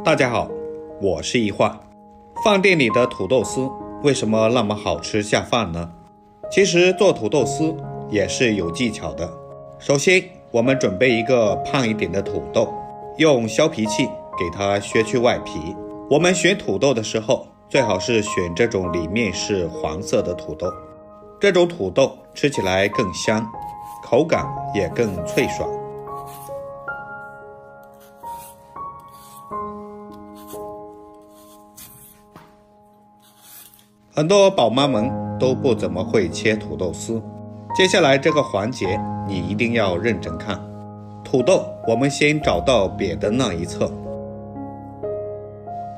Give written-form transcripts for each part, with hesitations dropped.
大家好，我是一画。饭店里的土豆丝为什么那么好吃下饭呢？其实做土豆丝也是有技巧的。首先，我们准备一个胖一点的土豆，用削皮器给它削去外皮。我们选土豆的时候，最好是选这种里面是黄色的土豆，这种土豆吃起来更香，口感也更脆爽。很多宝妈们都不怎么会切土豆丝，接下来这个环节你一定要认真看。土豆我们先找到瘪的那一侧，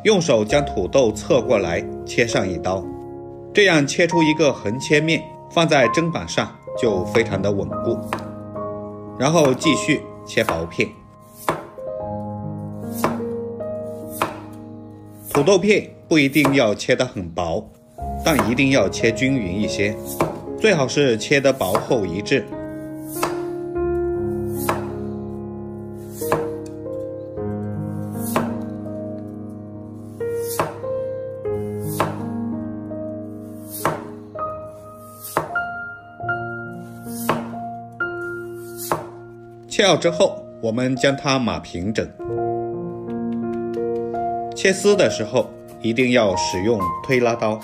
用手将土豆侧过来切上一刀，这样切出一个横切面，放在砧板上就非常的稳固。然后继续切薄片，土豆片不一定要切得很薄，但一定要切均匀一些，最好是切得薄厚一致。切好之后，我们将它码平整。切丝的时候一定要使用推拉刀，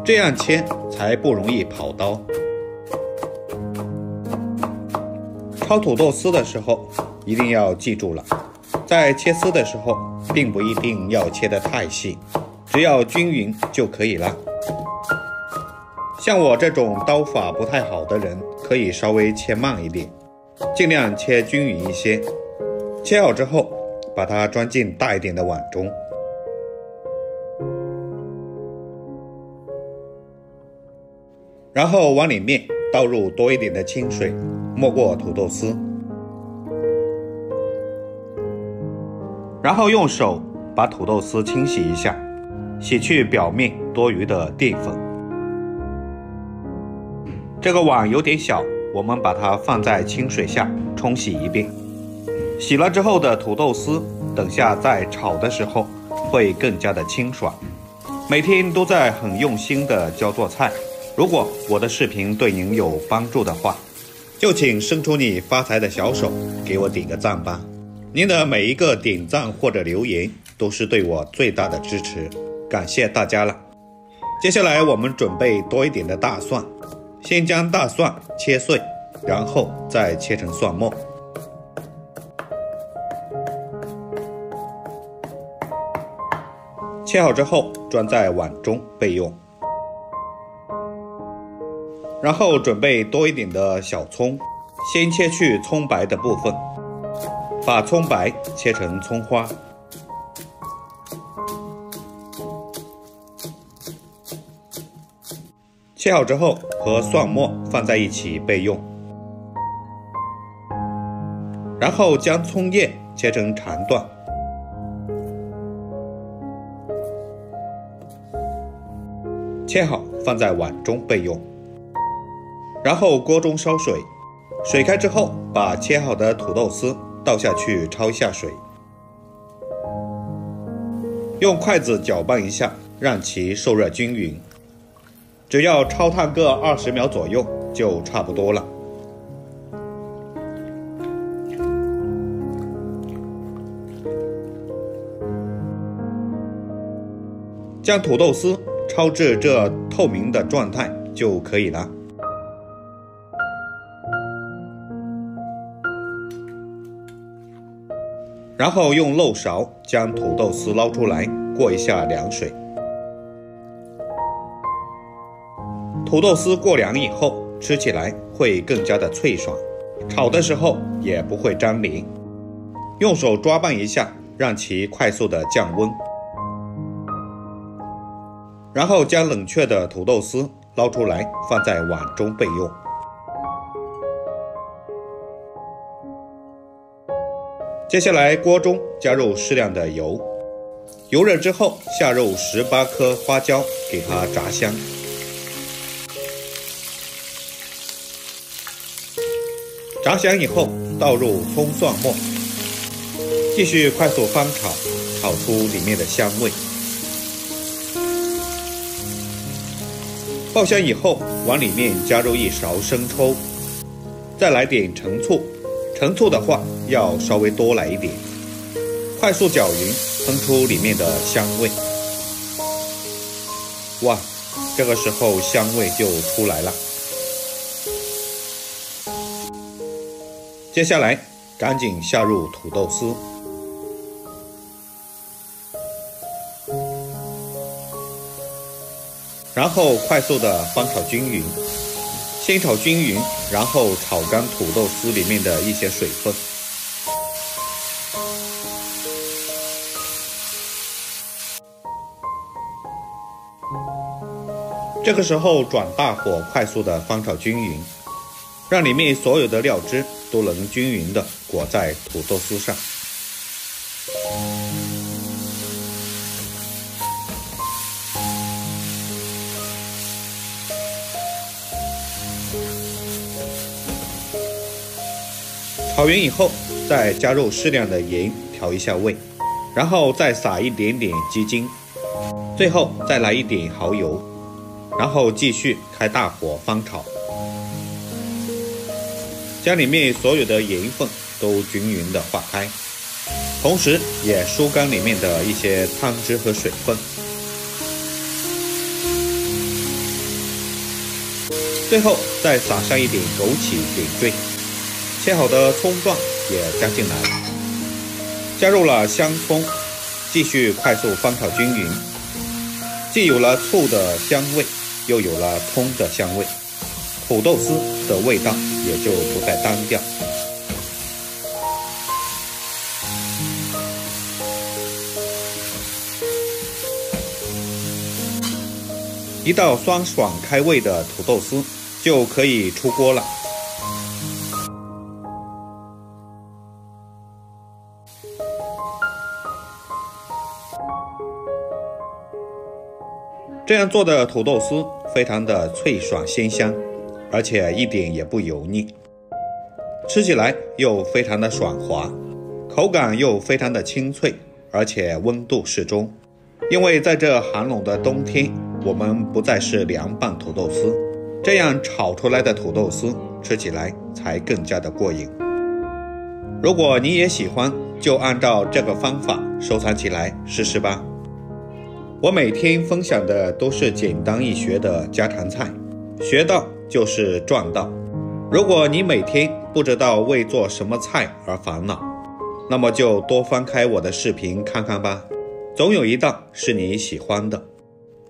这样切才不容易跑刀。焯土豆丝的时候一定要记住了，在切丝的时候并不一定要切得太细，只要均匀就可以了。像我这种刀法不太好的人，可以稍微切慢一点，尽量切均匀一些。切好之后，把它装进大一点的碗中，然后往里面倒入多一点的清水，没过土豆丝，然后用手把土豆丝清洗一下，洗去表面多余的淀粉。这个碗有点小，我们把它放在清水下冲洗一遍。洗了之后的土豆丝，等下在炒的时候会更加的清爽。每天都在很用心的教做菜，如果我的视频对您有帮助的话，就请伸出你发财的小手，给我点个赞吧。您的每一个点赞或者留言，都是对我最大的支持，感谢大家了。接下来我们准备多一点的大蒜，先将大蒜切碎，然后再切成蒜末。切好之后装在碗中备用。然后准备多一点的小葱，先切去葱白的部分，把葱白切成葱花。切好之后和蒜末放在一起备用。然后将葱叶切成长段，切好放在碗中备用。然后锅中烧水，水开之后把切好的土豆丝倒下去焯一下水，用筷子搅拌一下，让其受热均匀，只要焯烫个20秒左右就差不多了。将土豆丝焯至这透明的状态就可以了。然后用漏勺将土豆丝捞出来，过一下凉水。土豆丝过凉以后，吃起来会更加的脆爽，炒的时候也不会粘连。用手抓拌一下，让其快速的降温。然后将冷却的土豆丝捞出来，放在碗中备用。接下来锅中加入适量的油，油热之后下入18颗花椒，给它炸香。炸香以后倒入葱蒜末，继续快速翻炒，炒出里面的香味。爆香以后，往里面加入1勺生抽，再来点陈醋。陈醋的话要稍微多来一点，快速搅匀，喷出里面的香味。哇，这个时候香味就出来了。接下来赶紧下入土豆丝，然后快速的翻炒均匀。先炒均匀，然后炒干土豆丝里面的一些水分。这个时候转大火，快速的翻炒均匀，让里面所有的料汁都能均匀的裹在土豆丝上。炒匀以后，再加入适量的盐调一下味，然后再撒一点点鸡精，最后再来一点蚝油，然后继续开大火翻炒，将里面所有的盐分都均匀的化开，同时也疏干里面的一些汤汁和水分。最后再撒上一点枸杞点缀，切好的葱段也加进来，加入了香葱，继续快速翻炒均匀。既有了醋的香味，又有了葱的香味，土豆丝的味道也就不再单调。一道酸爽开胃的土豆丝就可以出锅了。这样做的土豆丝非常的脆爽鲜香，而且一点也不油腻，吃起来又非常的爽滑，口感又非常的清脆，而且温度适中。因为在这寒冷的冬天，我们不再是凉拌土豆丝，这样炒出来的土豆丝吃起来才更加的过瘾。如果你也喜欢，就按照这个方法收藏起来试试吧。我每天分享的都是简单易学的家常菜，学到就是赚到。如果你每天不知道为做什么菜而烦恼，那么就多翻开我的视频看看吧，总有一道是你喜欢的。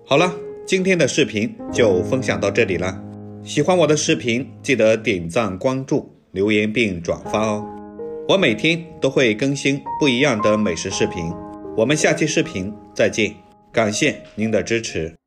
好了，今天的视频就分享到这里了。喜欢我的视频，记得点赞、关注、留言并转发哦。我每天都会更新不一样的美食视频，我们下期视频再见。感谢您的支持。